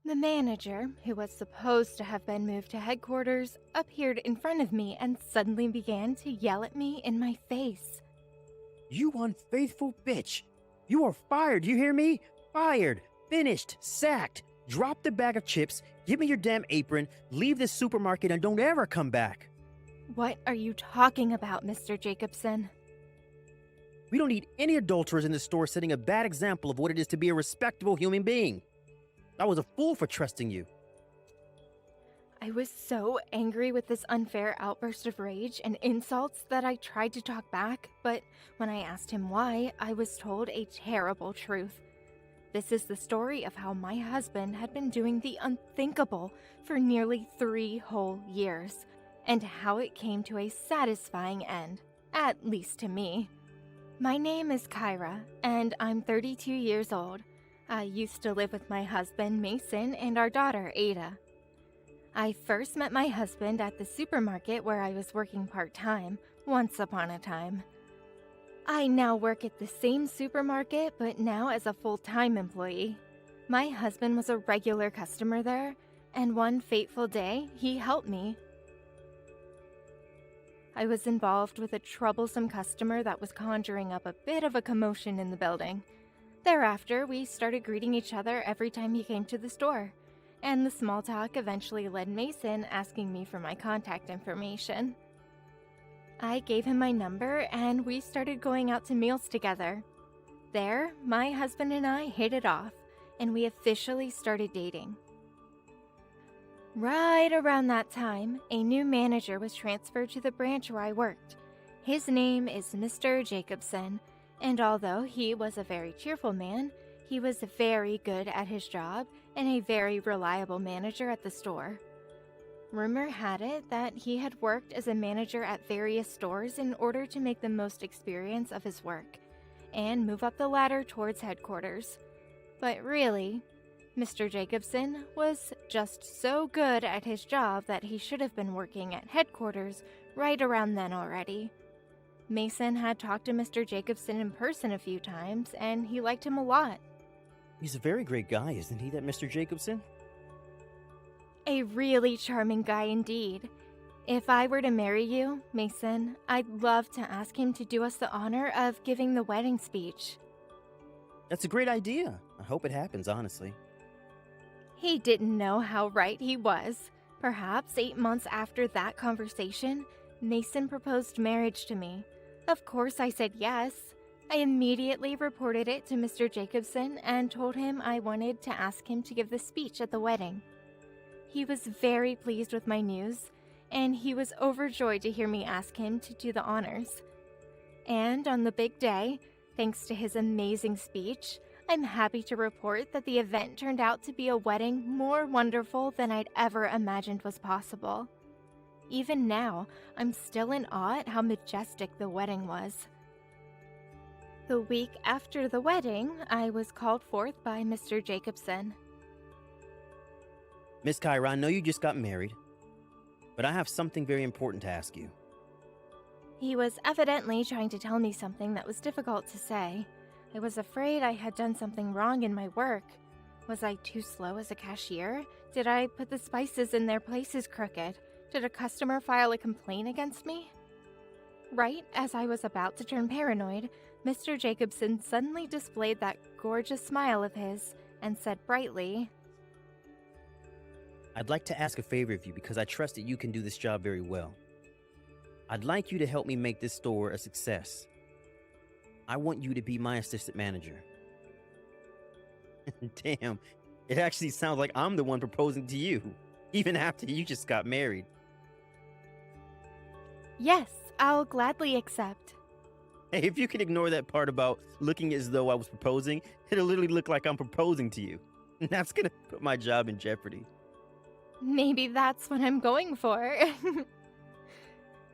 The manager, who was supposed to have been moved to headquarters, appeared in front of me and suddenly began to yell at me in my face. You unfaithful bitch! You are fired, you hear me? Fired! Finished! Sacked! Drop the bag of chips, give me your damn apron, leave this supermarket, and don't ever come back! What are you talking about, Mr. Jacobson? We don't need any adulterers in the store setting a bad example of what it is to be a respectable human being. I was a fool for trusting you. I was so angry with this unfair outburst of rage and insults that I tried to talk back, but when I asked him why, I was told a terrible truth. This is the story of how my husband had been doing the unthinkable for nearly 3 whole years, and how it came to a satisfying end, at least to me. My name is Kyra, and I'm 32 years old. I used to live with my husband, Mason, and our daughter, Ada. I first met my husband at the supermarket where I was working part-time, once upon a time. I now work at the same supermarket, but now as a full-time employee. My husband was a regular customer there, and one fateful day, he helped me. I was involved with a troublesome customer that was conjuring up a bit of a commotion in the building. Thereafter, we started greeting each other every time he came to the store, and the small talk eventually led Mason asking me for my contact information. I gave him my number, and we started going out to meals together. There, my husband and I hit it off, and we officially started dating. Right around that time, a new manager was transferred to the branch where I worked. His name is Mr. Jacobson, and although he was a very cheerful man, he was very good at his job and a very reliable manager at the store. Rumor had it that he had worked as a manager at various stores in order to make the most experience of his work and move up the ladder towards headquarters. But really, Mr. Jacobson was just so good at his job that he should have been working at headquarters right around then already. Mason had talked to Mr. Jacobson in person a few times, and he liked him a lot. He's a very great guy, isn't he, that Mr. Jacobson? A really charming guy indeed. If I were to marry you, Mason, I'd love to ask him to do us the honor of giving the wedding speech. That's a great idea. I hope it happens, honestly. He didn't know how right he was. Perhaps 8 months after that conversation, Mason proposed marriage to me. Of course I said yes. I immediately reported it to Mr. Jacobson and told him I wanted to ask him to give the speech at the wedding. He was very pleased with my news, and he was overjoyed to hear me ask him to do the honors. And on the big day, thanks to his amazing speech, I'm happy to report that the event turned out to be a wedding more wonderful than I'd ever imagined was possible. Even now, I'm still in awe at how majestic the wedding was. The week after the wedding, I was called forth by Mr. Jacobson. Miss Kyra, I know you just got married, but I have something very important to ask you. He was evidently trying to tell me something that was difficult to say. I was afraid I had done something wrong in my work. Was I too slow as a cashier? Did I put the spices in their places crooked? Did a customer file a complaint against me? Right as I was about to turn paranoid, Mr. Jacobson suddenly displayed that gorgeous smile of his and said brightly, I'd like to ask a favor of you because I trust that you can do this job very well. I'd like you to help me make this store a success. I want you to be my assistant manager. Damn, it actually sounds like I'm the one proposing to you, even after you just got married. Yes, I'll gladly accept. Hey, if you can ignore that part about looking as though I was proposing, it'll literally look like I'm proposing to you. That's gonna put my job in jeopardy. Maybe that's what I'm going for.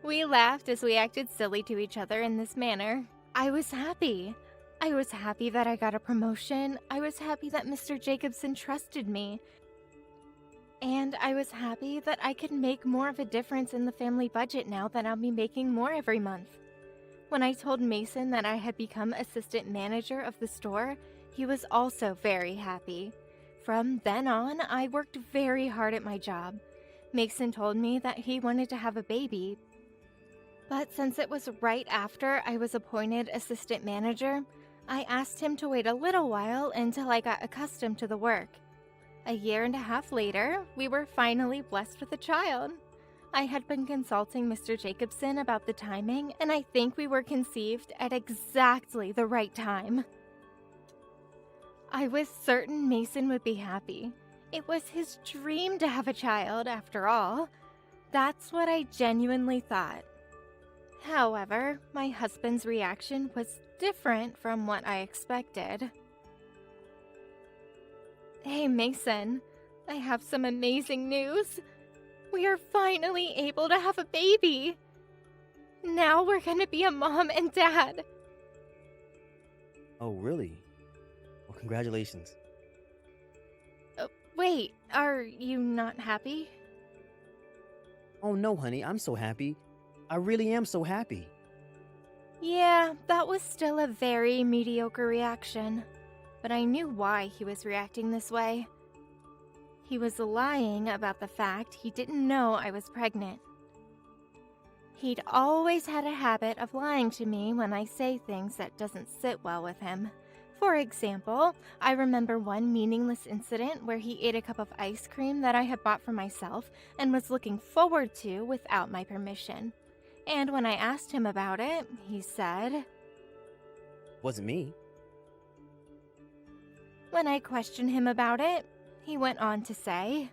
We laughed as we acted silly to each other in this manner. I was happy. I was happy that I got a promotion. I was happy that Mr. Jacobson trusted me. And I was happy that I could make more of a difference in the family budget now that I'll be making more every month. When I told Mason that I had become assistant manager of the store, he was also very happy. From then on, I worked very hard at my job. Mason told me that he wanted to have a baby, but since it was right after I was appointed assistant manager, I asked him to wait a little while until I got accustomed to the work. A year and a half later, we were finally blessed with a child. I had been consulting Mr. Jacobson about the timing, and I think we were conceived at exactly the right time. I was certain Mason would be happy. It was his dream to have a child, after all. That's what I genuinely thought. However, my husband's reaction was different from what I expected. Hey Mason, I have some amazing news. We are finally able to have a baby. Now we're gonna be a mom and dad. Oh, really? Well, congratulations. Wait, are you not happy? Oh, no, honey, I'm so happy. I really am so happy. Yeah, that was still a very mediocre reaction, but I knew why he was reacting this way. He was lying about the fact he didn't know I was pregnant. He'd always had a habit of lying to me when I say things that doesn't sit well with him. For example, I remember one meaningless incident where he ate a cup of ice cream that I had bought for myself and was looking forward to without my permission. And when I asked him about it, he said, Wasn't me. When I questioned him about it, he went on to say,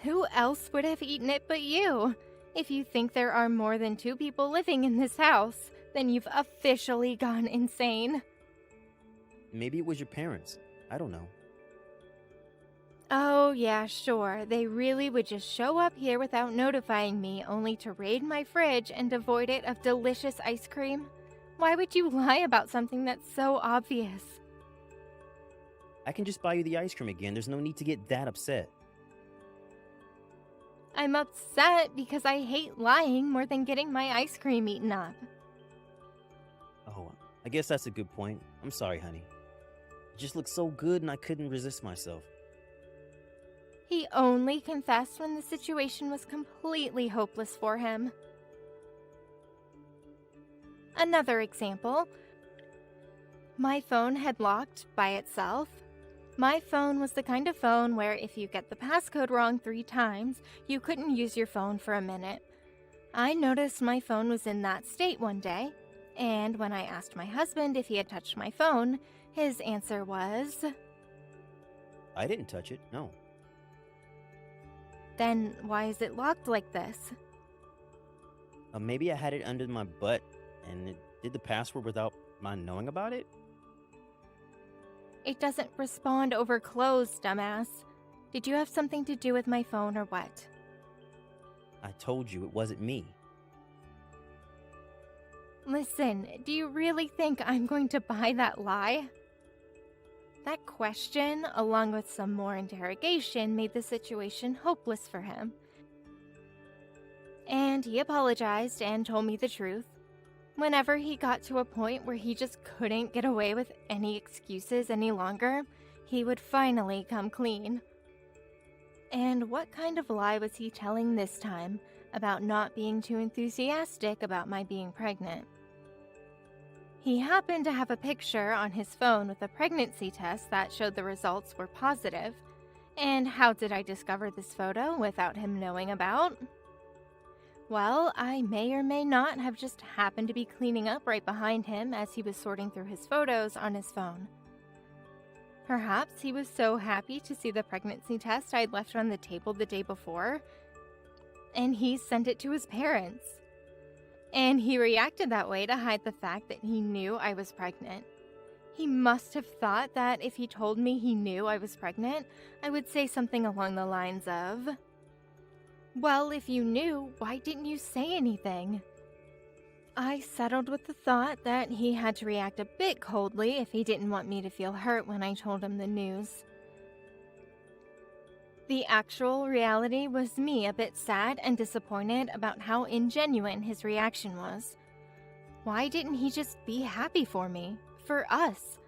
Who else would have eaten it but you? If you think there are more than 2 people living in this house, then you've officially gone insane. Maybe it was your parents. I don't know. Oh, yeah, sure. They really would just show up here without notifying me, only to raid my fridge and devoid it of delicious ice cream. Why would you lie about something that's so obvious? I can just buy you the ice cream again. There's no need to get that upset. I'm upset because I hate lying more than getting my ice cream eaten up. Oh, I guess that's a good point. I'm sorry, honey. It just looked so good and I couldn't resist myself. He only confessed when the situation was completely hopeless for him. Another example. My phone had locked by itself. My phone was the kind of phone where if you get the passcode wrong 3 times, you couldn't use your phone for a minute. I noticed my phone was in that state one day, and when I asked my husband if he had touched my phone, his answer was, I didn't touch it, no. Then why is it locked like this? Maybe I had it under my butt and it did the password without my knowing about it? It doesn't respond over close, dumbass. Did you have something to do with my phone or what? I told you it wasn't me. Listen, do you really think I'm going to buy that lie? That question, along with some more interrogation, made the situation hopeless for him. And he apologized and told me the truth. Whenever he got to a point where he just couldn't get away with any excuses any longer, he would finally come clean. And what kind of lie was he telling this time about not being too enthusiastic about my being pregnant? He happened to have a picture on his phone with a pregnancy test that showed the results were positive. And how did I discover this photo without him knowing about? Well, I may or may not have just happened to be cleaning up right behind him as he was sorting through his photos on his phone. Perhaps he was so happy to see the pregnancy test I'd left on the table the day before, and he sent it to his parents. And he reacted that way to hide the fact that he knew I was pregnant. He must have thought that if he told me he knew I was pregnant, I would say something along the lines of, Well, if you knew, why didn't you say anything? I settled with the thought that he had to react a bit coldly if he didn't want me to feel hurt when I told him the news. The actual reality was me a bit sad and disappointed about how ingenuine his reaction was. Why didn't he just be happy for me? For us?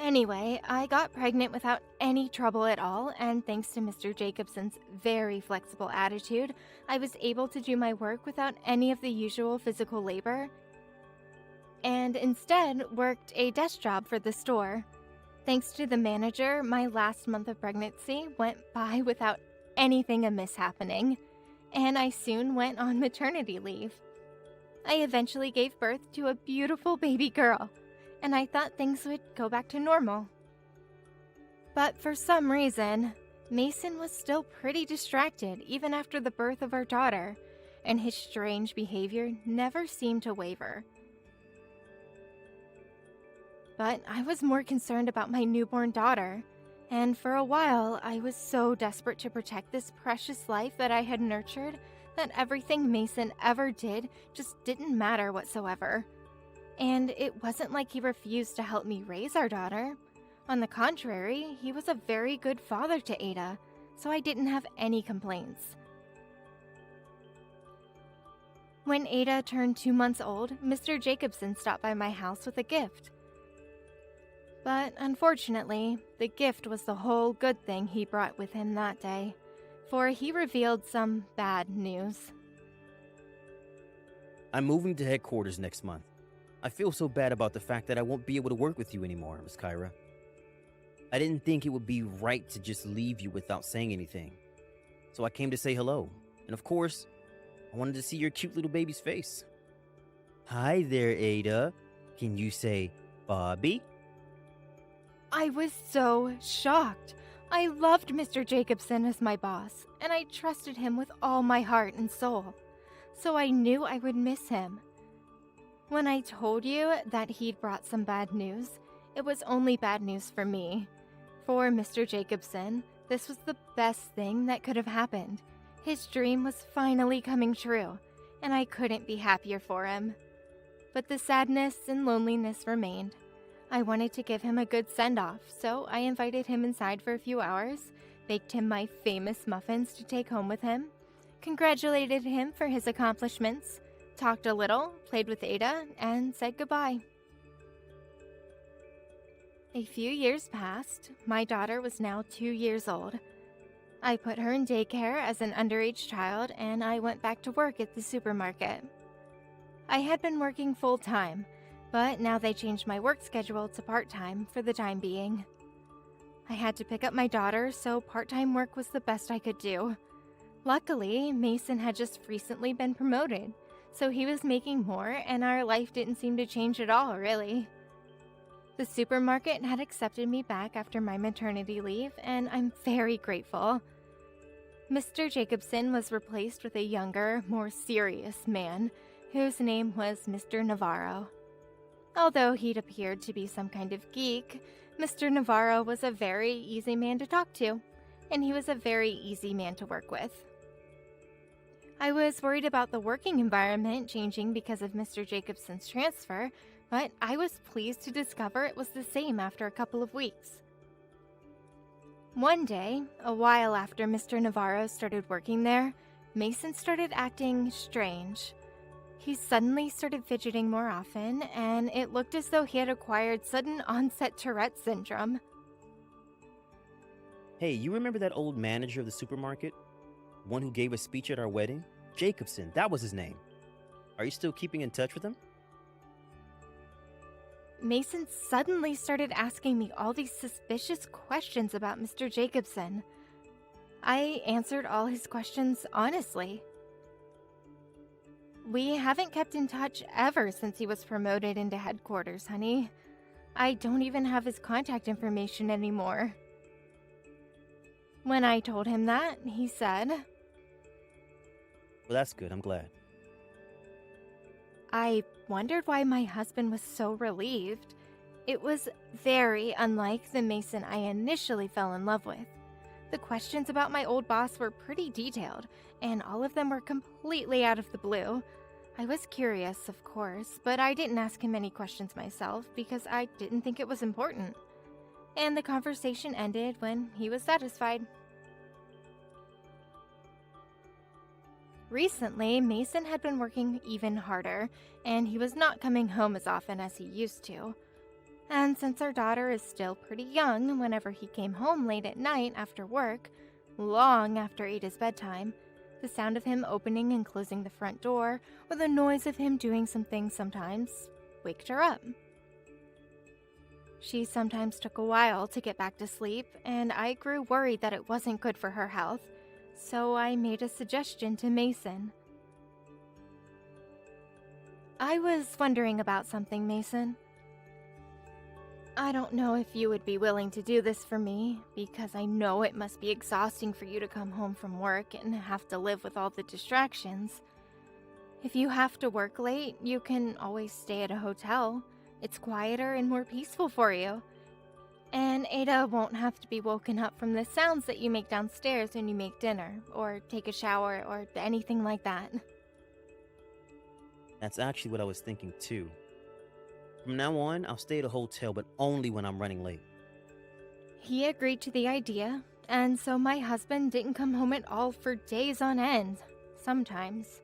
Anyway, I got pregnant without any trouble at all, and thanks to Mr. Jacobson's very flexible attitude, I was able to do my work without any of the usual physical labor, and instead worked a desk job for the store. Thanks to the manager, my last month of pregnancy went by without anything amiss happening, and I soon went on maternity leave. I eventually gave birth to a beautiful baby girl, and I thought things would go back to normal. But for some reason, Mason was still pretty distracted even after the birth of our daughter, and his strange behavior never seemed to waver. But I was more concerned about my newborn daughter, and for a while I was so desperate to protect this precious life that I had nurtured that everything Mason ever did just didn't matter whatsoever. And it wasn't like he refused to help me raise our daughter. On the contrary, he was a very good father to Ada, so I didn't have any complaints. When Ada turned 2 months old, Mr. Jacobson stopped by my house with a gift. But unfortunately, the gift was the whole good thing he brought with him that day, for he revealed some bad news. I'm moving to headquarters next month. I feel so bad about the fact that I won't be able to work with you anymore, Miss Kyra. I didn't think it would be right to just leave you without saying anything. So I came to say hello. And of course, I wanted to see your cute little baby's face. Hi there, Ada. Can you say Bobby? I was so shocked. I loved Mr. Jacobson as my boss, and I trusted him with all my heart and soul. So I knew I would miss him. When I told you that he'd brought some bad news, it was only bad news for me. For Mr. Jacobson, this was the best thing that could have happened. His dream was finally coming true, and I couldn't be happier for him. But the sadness and loneliness remained. I wanted to give him a good send-off, so I invited him inside for a few hours, baked him my famous muffins to take home with him, congratulated him for his accomplishments, talked a little, played with Ada, and said goodbye. A few years passed. My daughter was now 2 years old. I put her in daycare as an underage child, and I went back to work at the supermarket. I had been working full-time, but now they changed my work schedule to part-time for the time being. I had to pick up my daughter, so part-time work was the best I could do. Luckily, Mason had just recently been promoted, so he was making more, and our life didn't seem to change at all, really. The supermarket had accepted me back after my maternity leave, and I'm very grateful. Mr. Jacobson was replaced with a younger, more serious man, whose name was Mr. Navarro. Although he'd appeared to be some kind of geek, Mr. Navarro was a very easy man to talk to, and he was a very easy man to work with. I was worried about the working environment changing because of Mr. Jacobson's transfer, but I was pleased to discover it was the same after a couple of weeks. One day, a while after Mr. Navarro started working there, Mason started acting strange. He suddenly started fidgeting more often, and it looked as though he had acquired sudden onset Tourette syndrome. Hey, you remember that old manager of the supermarket? One who gave a speech at our wedding? Jacobson, that was his name. Are you still keeping in touch with him? Mason suddenly started asking me all these suspicious questions about Mr. Jacobson. I answered all his questions honestly. We haven't kept in touch ever since he was promoted into headquarters, honey. I don't even have his contact information anymore. When I told him that, he said, Well, that's good. I'm glad. I wondered why my husband was so relieved. It was very unlike the Mason I initially fell in love with. The questions about my old boss were pretty detailed, and all of them were completely out of the blue. I was curious, of course, but I didn't ask him any questions myself because I didn't think it was important. And the conversation ended when he was satisfied. Recently, Mason had been working even harder, and he was not coming home as often as he used to. And since our daughter is still pretty young, whenever he came home late at night after work, long after Ada's bedtime, the sound of him opening and closing the front door, or the noise of him doing some things sometimes, waked her up. She sometimes took a while to get back to sleep, and I grew worried that it wasn't good for her health, so I made a suggestion to Mason. I was wondering about something, Mason. I don't know if you would be willing to do this for me, because I know it must be exhausting for you to come home from work and have to live with all the distractions. If you have to work late, you can always stay at a hotel. It's quieter and more peaceful for you. And Ada won't have to be woken up from the sounds that you make downstairs when you make dinner, or take a shower, or anything like that. That's actually what I was thinking too. From now on, I'll stay at a hotel, but only when I'm running late. He agreed to the idea, and so my husband didn't come home at all for days on end, sometimes.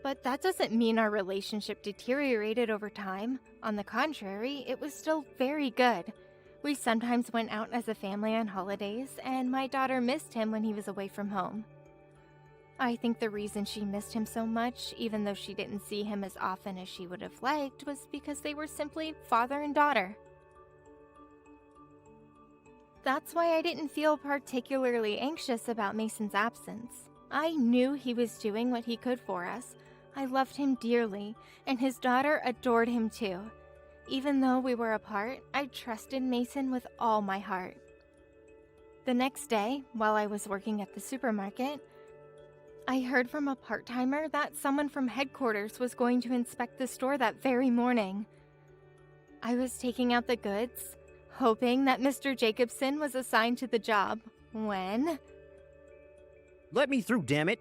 But that doesn't mean our relationship deteriorated over time. On the contrary, it was still very good. We sometimes went out as a family on holidays, and my daughter missed him when he was away from home. I think the reason she missed him so much, even though she didn't see him as often as she would have liked, was because they were simply father and daughter. That's why I didn't feel particularly anxious about Mason's absence. I knew he was doing what he could for us. I loved him dearly, and his daughter adored him too. Even though we were apart, I trusted Mason with all my heart. The next day, while I was working at the supermarket, I heard from a part-timer that someone from headquarters was going to inspect the store that very morning. I was taking out the goods, hoping that Mr. Jacobson was assigned to the job, when... Let me through, damn it!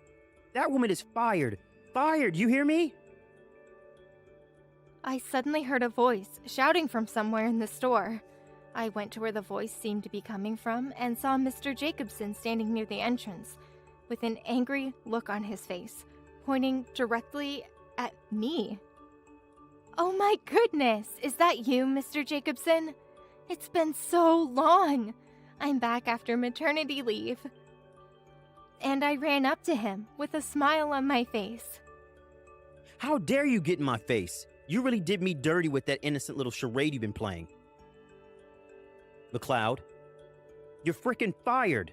That woman is fired! Fired, you hear me? I suddenly heard a voice shouting from somewhere in the store. I went to where the voice seemed to be coming from and saw Mr. Jacobson standing near the entrance, with an angry look on his face, pointing directly at me. Oh my goodness! Is that you, Mr. Jacobson? It's been so long! I'm back after maternity leave. And I ran up to him with a smile on my face. How dare you get in my face? You really did me dirty with that innocent little charade you've been playing. McLeod, you're frickin' fired.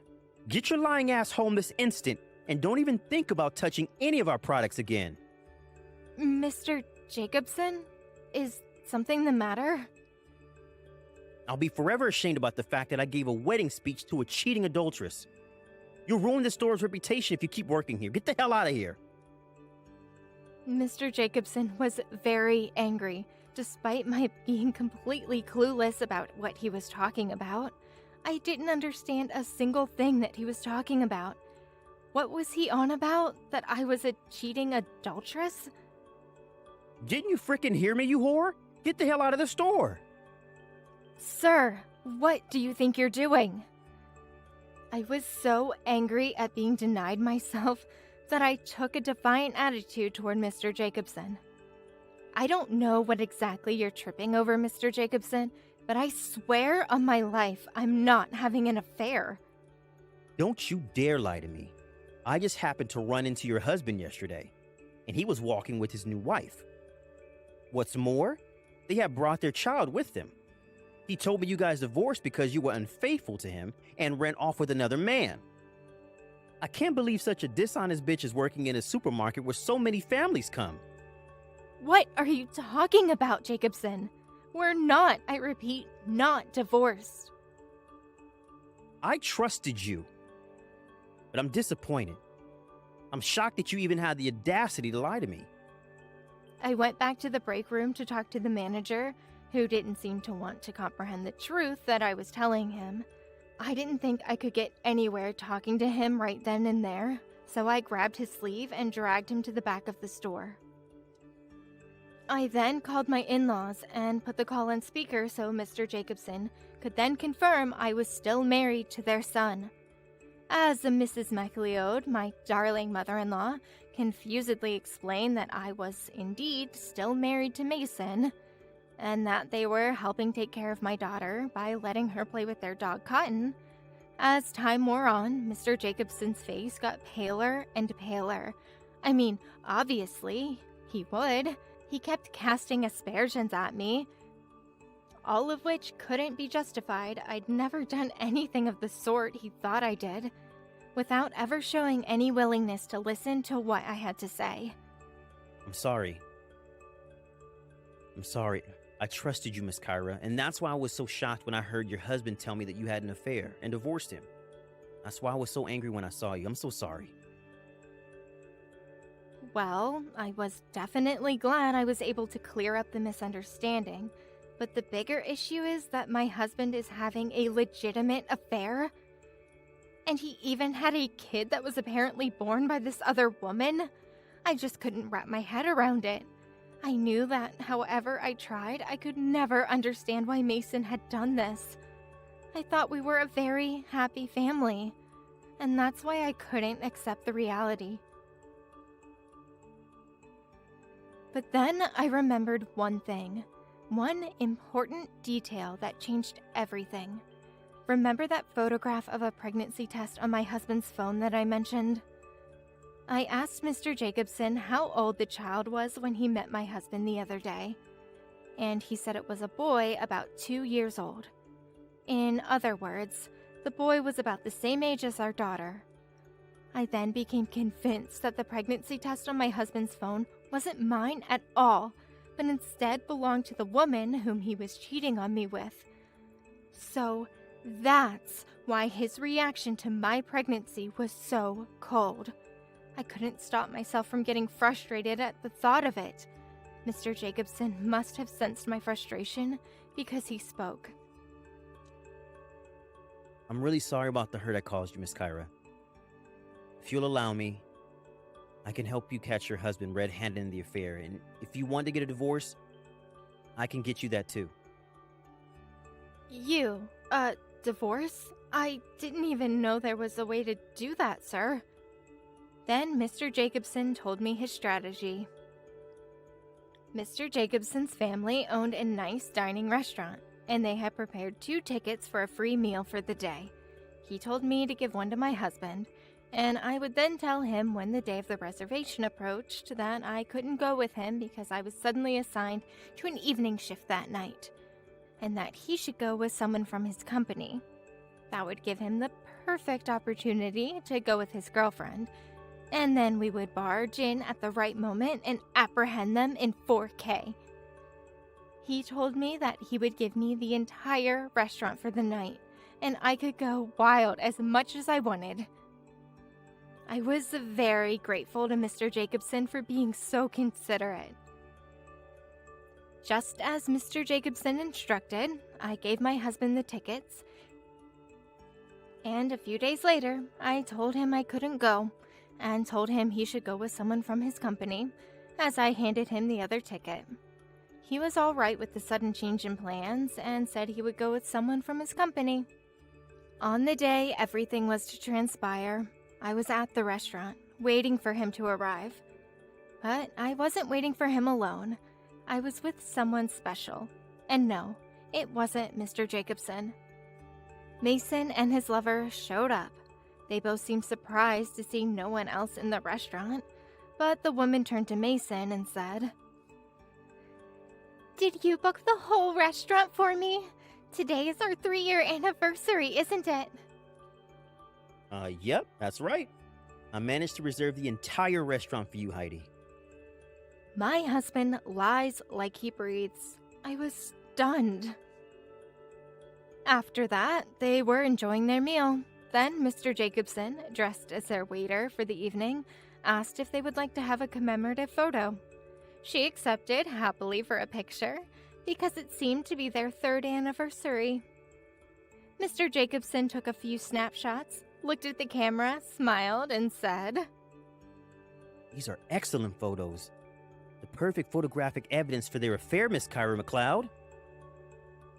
Get your lying ass home this instant, and don't even think about touching any of our products again. Mr. Jacobson? Is something the matter? I'll be forever ashamed about the fact that I gave a wedding speech to a cheating adulteress. You'll ruin the store's reputation if you keep working here. Get the hell out of here. Mr. Jacobson was very angry, despite my being completely clueless about what he was talking about. I didn't understand a single thing that he was talking about. What was he on about? That I was a cheating adulteress? Didn't you frickin' hear me, you whore? Get the hell out of the store. Sir, what do you think you're doing? I was so angry at being denied myself that I took a defiant attitude toward Mr. Jacobson. I don't know what exactly you're tripping over, Mr. Jacobson, but I swear on my life I'm not having an affair. Don't you dare lie to me. I just happened to run into your husband yesterday, and he was walking with his new wife. What's more, they had brought their child with them. He told me you guys divorced because you were unfaithful to him and ran off with another man. I can't believe such a dishonest bitch is working in a supermarket where so many families come. What are you talking about, Jacobson? We're not, I repeat, not divorced. I trusted you, but I'm disappointed. I'm shocked that you even had the audacity to lie to me. I went back to the break room to talk to the manager, who didn't seem to want to comprehend the truth that I was telling him. I didn't think I could get anywhere talking to him right then and there, so I grabbed his sleeve and dragged him to the back of the store. I then called my in-laws and put the call on speaker so Mr. Jacobson could then confirm I was still married to their son. As Mrs. MacLeod, my darling mother-in-law, confusedly explained that I was indeed still married to Mason, and that they were helping take care of my daughter by letting her play with their dog Cotton. As time wore on, Mr. Jacobson's face got paler and paler. I mean, obviously, he would. He kept casting aspersions at me, all of which couldn't be justified. I'd never done anything of the sort he thought I did, without ever showing any willingness to listen to what I had to say. I'm sorry. I trusted you, Miss Kyra, and that's why I was so shocked when I heard your husband tell me that you had an affair and divorced him. That's why I was so angry when I saw you. I'm so sorry. Well, I was definitely glad I was able to clear up the misunderstanding, but the bigger issue is that my husband is having a legitimate affair. And he even had a kid that was apparently born by this other woman. I just couldn't wrap my head around it. I knew that however I tried, I could never understand why Mason had done this. I thought we were a very happy family, and that's why I couldn't accept the reality. But then I remembered one thing, one important detail that changed everything. Remember that photograph of a pregnancy test on my husband's phone that I mentioned? I asked Mr. Jacobson how old the child was when he met my husband the other day, and he said it was a boy about 2 years old. In other words, the boy was about the same age as our daughter. I then became convinced that the pregnancy test on my husband's phone wasn't mine at all, but instead belonged to the woman whom he was cheating on me with. So that's why his reaction to my pregnancy was so cold. I couldn't stop myself from getting frustrated at the thought of it. Mr. Jacobson must have sensed my frustration because he spoke. I'm really sorry about the hurt I caused you, Miss Kyra. If you'll allow me, I can help you catch your husband red-handed in the affair, and if you want to get a divorce, I can get you that too. Divorce? I didn't even know there was a way to do that, sir. Then Mr. Jacobson told me his strategy. Mr. Jacobson's family owned a nice dining restaurant, and they had prepared 2 tickets for a free meal for the day. He told me to give one to my husband, and I would then tell him when the day of the reservation approached that I couldn't go with him because I was suddenly assigned to an evening shift that night, and that he should go with someone from his company. That would give him the perfect opportunity to go with his girlfriend, and then we would barge in at the right moment and apprehend them in 4K. He told me that he would give me the entire restaurant for the night, and I could go wild as much as I wanted. I was very grateful to Mr. Jacobson for being so considerate. Just as Mr. Jacobson instructed, I gave my husband the tickets, and a few days later, I told him I couldn't go, and told him he should go with someone from his company, as I handed him the other ticket. He was all right with the sudden change in plans, and said he would go with someone from his company. On the day everything was to transpire, I was at the restaurant, waiting for him to arrive. But I wasn't waiting for him alone. I was with someone special. And no, it wasn't Mr. Jacobson. Mason and his lover showed up. They both seemed surprised to see no one else in the restaurant, but the woman turned to Mason and said, "Did you book the whole restaurant for me? Today is our 3-year anniversary, isn't it?" Yep, that's right. I managed to reserve the entire restaurant for you, Heidi. My husband lies like he breathes. I was stunned. After that, they were enjoying their meal. Then Mr. Jacobson, dressed as their waiter for the evening, asked if they would like to have a commemorative photo. She accepted happily for a picture because it seemed to be their 3rd anniversary. Mr. Jacobson took a few snapshots, looked at the camera, smiled, and said, These are excellent photos. The perfect photographic evidence for their affair, Miss Kyra McLeod.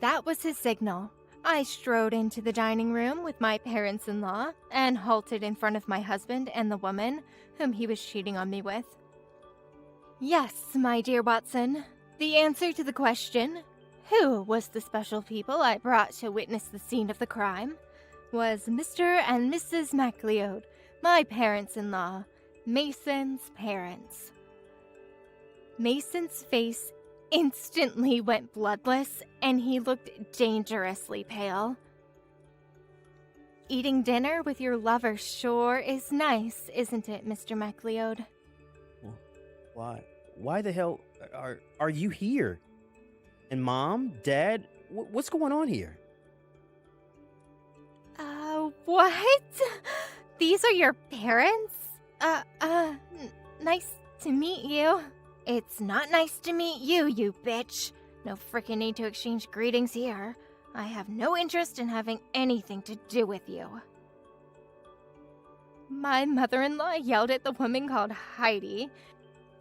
That was his signal. I strode into the dining room with my parents-in-law and halted in front of my husband and the woman whom he was cheating on me with. "Yes, my dear Watson. The answer to the question, Who was the special people I brought to witness the scene of the crime? Was Mr. and Mrs. MacLeod, my parents-in-law, Mason's parents. Mason's face instantly went bloodless, and he looked dangerously pale. Eating dinner with your lover sure is nice, isn't it, Mr. MacLeod? Well, why the hell are you here? And Mom, Dad, what's going on here? What? These are your parents? Nice to meet you. It's not nice to meet you, you bitch. No frickin' need to exchange greetings here. I have no interest in having anything to do with you. My mother-in-law yelled at the woman called Heidi,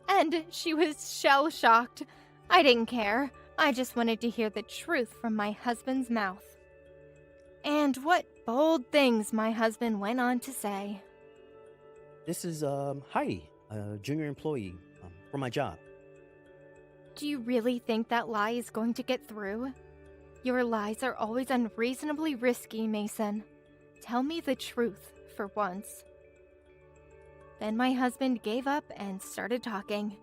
and she was shell-shocked. I didn't care. I just wanted to hear the truth from my husband's mouth. And what bold things my husband went on to say. This is Heidi, a junior employee for my job. Do you really think that lie is going to get through? Your lies are always unreasonably risky, Mason. Tell me the truth, for once. Then my husband gave up and started talking.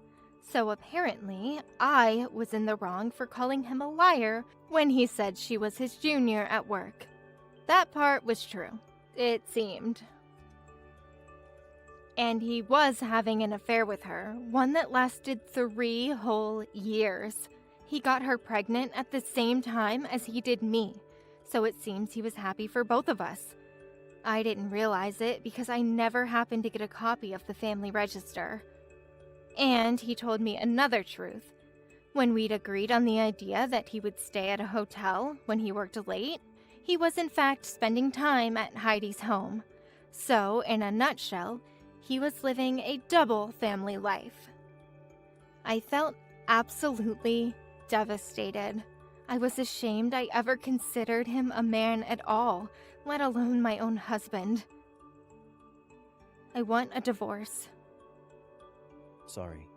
So apparently, I was in the wrong for calling him a liar when he said she was his junior at work. That part was true. It seemed. And he was having an affair with her, one that lasted 3 whole years. He got her pregnant at the same time as he did me, so it seems he was happy for both of us. I didn't realize it because I never happened to get a copy of the family register. And he told me another truth. When we'd agreed on the idea that he would stay at a hotel when he worked late, he was in fact spending time at Heidi's home. So, in a nutshell, he was living a double family life. I felt absolutely devastated. I was ashamed I ever considered him a man at all, let alone my own husband. I want a divorce. Sorry.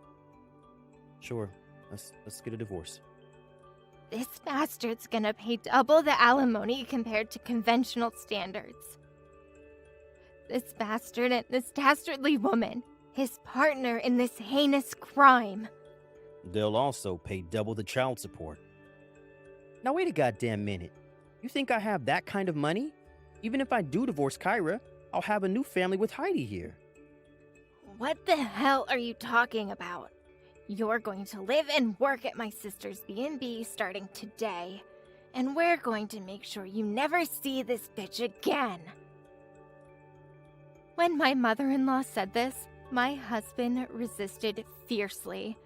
Sure, let's get a divorce. This bastard's gonna pay double the alimony compared to conventional standards. This bastard and this dastardly woman, his partner in this heinous crime. They'll also pay double the child support. Now wait a goddamn minute. You think I have that kind of money? Even if I do divorce Kyra, I'll have a new family with Heidi here. What the hell are you talking about? You're going to live and work at my sister's B&B starting today, and we're going to make sure you never see this bitch again. When my mother-in-law said this, my husband resisted fiercely.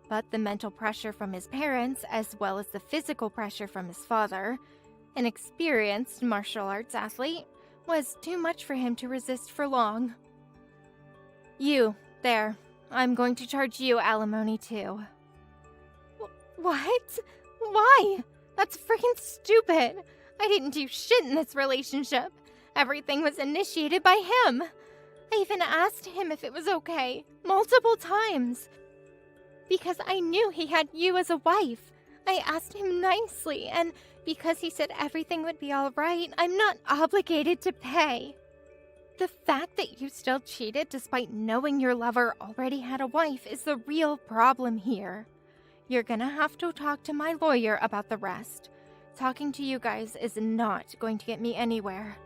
But the mental pressure from his parents, as well as the physical pressure from his father, an experienced martial arts athlete, was too much for him to resist for long. You, there. I'm going to charge you alimony too. What? Why? That's freaking stupid. I didn't do shit in this relationship. Everything was initiated by him. I even asked him if it was okay, multiple times. Because I knew he had you as a wife. I asked him nicely, and because he said everything would be alright, I'm not obligated to pay. The fact that you still cheated despite knowing your lover already had a wife is the real problem here. You're gonna have to talk to my lawyer about the rest. Talking to you guys is not going to get me anywhere.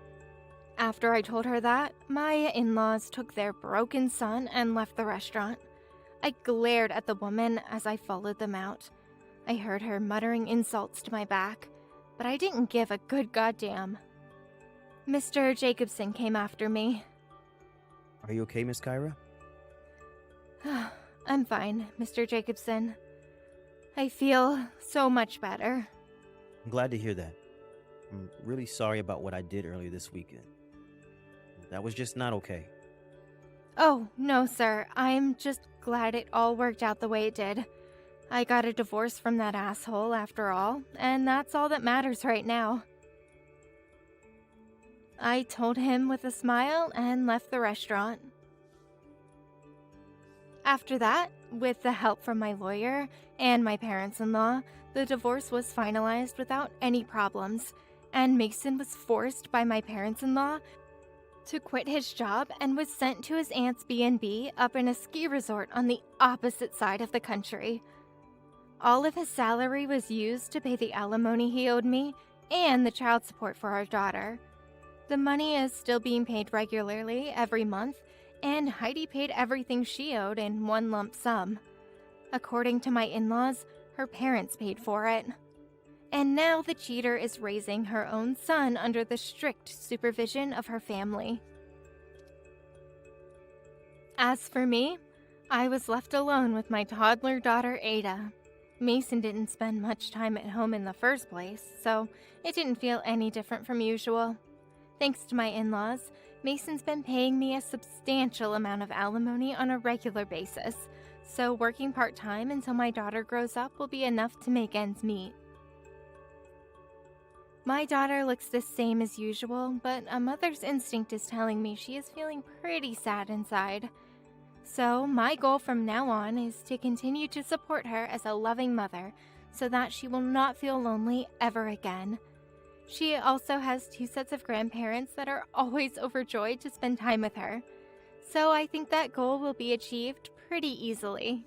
After I told her that, my in-laws took their broken son and left the restaurant. I glared at the woman as I followed them out. I heard her muttering insults to my back, but I didn't give a good goddamn. Mr. Jacobson came after me. Are you okay, Miss Kyra? I'm fine, Mr. Jacobson. I feel so much better. I'm glad to hear that. I'm really sorry about what I did earlier this weekend. That was just not okay. Oh, no, sir. I'm just glad it all worked out the way it did. I got a divorce from that asshole after all, and that's all that matters right now. I told him with a smile and left the restaurant. After that, With the help from my lawyer and my parents-in-law, the divorce was finalized without any problems, and Mason was forced by my parents-in-law to quit his job and was sent to his aunt's B&B up in a ski resort on the opposite side of the country. All of his salary was used to pay the alimony he owed me and the child support for our daughter. The money is still being paid regularly every month, and Heidi paid everything she owed in one lump sum. According to my in-laws, her parents paid for it. And now the cheater is raising her own son under the strict supervision of her family. As for me, I was left alone with my toddler daughter Ada. Mason didn't spend much time at home in the first place, so it didn't feel any different from usual. Thanks to my in-laws, Mason's been paying me a substantial amount of alimony on a regular basis, so working part-time until my daughter grows up will be enough to make ends meet. My daughter looks the same as usual, but a mother's instinct is telling me she is feeling pretty sad inside. So my goal from now on is to continue to support her as a loving mother so that she will not feel lonely ever again. She also has 2 sets of grandparents that are always overjoyed to spend time with her. So I think that goal will be achieved pretty easily.